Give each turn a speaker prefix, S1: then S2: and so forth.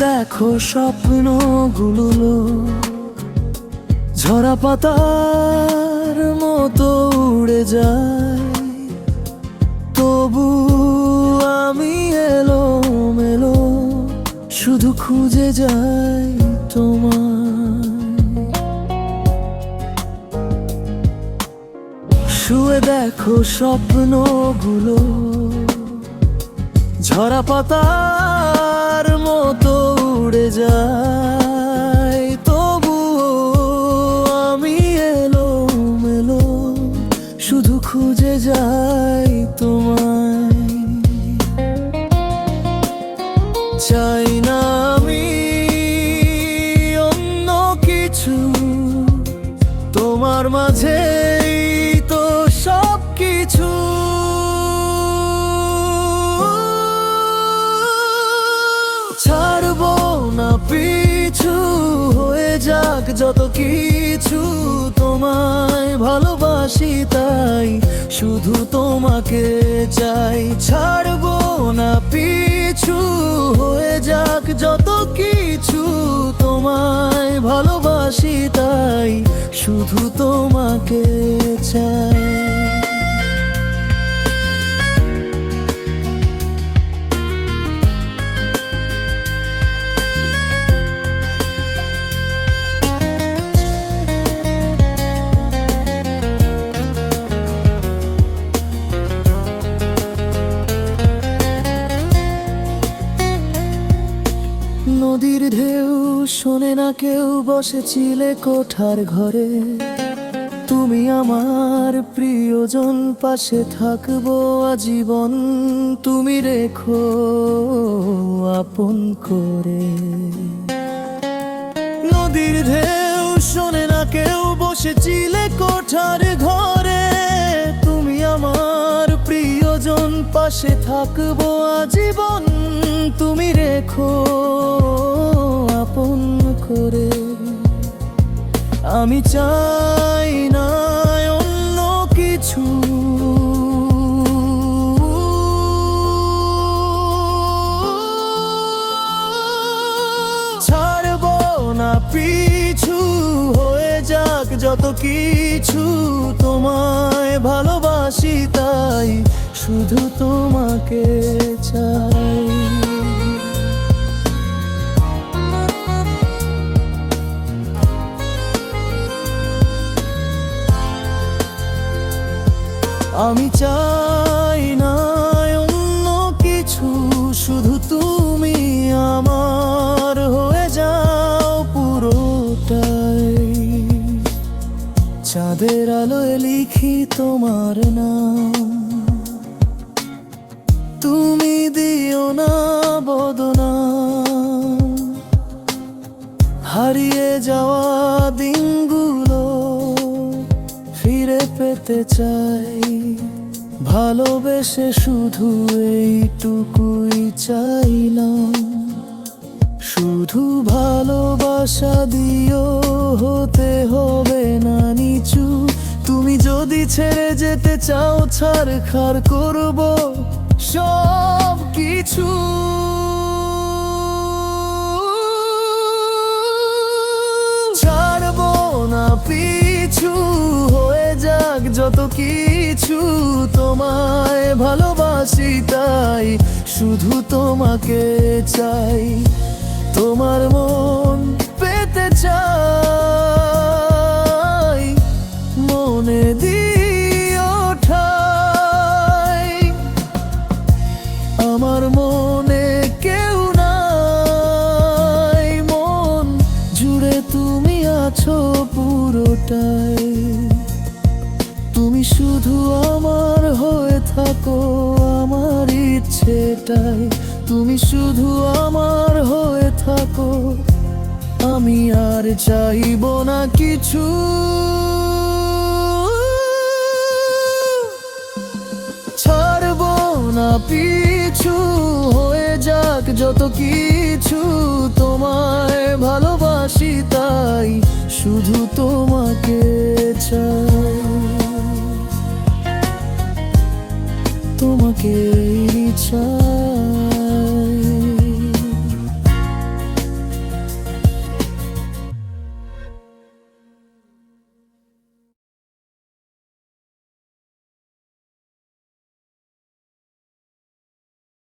S1: দেখো স্বপ্নগুলো ঝরা পাতার মতো উড়ে যায়, তবু আমি এলোমেলো শুধু খুঁজে যাই তোমায়। শুয়ে দেখো স্বপ্নগুলো ঝরা পাতার মতো উড়ে যায়, তবু আমি এলোমেলো শুধু খুঁজে যাই তোমায়। চাই না আমি অন্য কিছু, তোমার মাঝেই তো সব কিছু। ছাড়বো না পিছু, হয়ে যাক যত কিছু, তোমায় ভালোবাসি তাই শুধু তোমাকে চাই। ছাড়বো না পিছু, হয়ে যাক যত কিছু, তোমায় ভালোবাসি তাই শুধু তোমাকে চাই। নদীর ঢেউ শোনে না কেউ, বসেছিলে কোঠার ঘরে, তুমি আমার প্রিয়জন, পাশে থাকবো আজীবন, তুমি রেখো আপন করে। নদীর ঢেউ শোনে না কেউ, বসেছিলে কোঠার ঘরে, তুমি আমার প্রিয়জন, পাশে থাকবো আজীবন, তুমি রেখো আপন করে। আমি চাই না অন্য কিছু, ছাড়বো না পিছু, হয়ে যাক যত কিছু, তোমায় ভালোবাসি তাই শুধু তোমাকে চাই। আমি চাই না অন্য কিছু, শুধু তুমি আমার হয়ে যাও পুরোটাই। চাঁদের আলোয় লিখি তোমার নাম, তুমি দিও না বদনাম। হারিয়ে যাওয়া দিনগুলো ফিরে পেতে চাই, ভালোবেসে শুধু এইটুকুই চাইলাম। শুধু ভালোবাসা দিও, হতে হবে না নিচু, তুমি যদি ছেড়ে যেতে চাও ছাড়খাড় করবো সব কিছু। ছাড়বো না পিছু, হয়ে যাক যত কিছু, তোমায় ভালোবাসি তাই শুধু তোমাকে চাই। তোমার মন পেতে চাই, মনে দিও ঠাই। আমার মনে কেউ নাই, মন জুড়ে তুমি আছো পুরোটাই। তুমি শুধু আমার হয়ে থাকো, আমার ইচ্ছেটাই, তুমি শুধু আমার হয়ে থাকো, আমি আর চাইবো না কিছু। ছাড়বো না পিছু, হয়ে যাক যত কিছু, তোমায় ভালোবাসি তাই শুধু তোমাকে চাই, তোমাকে চাই।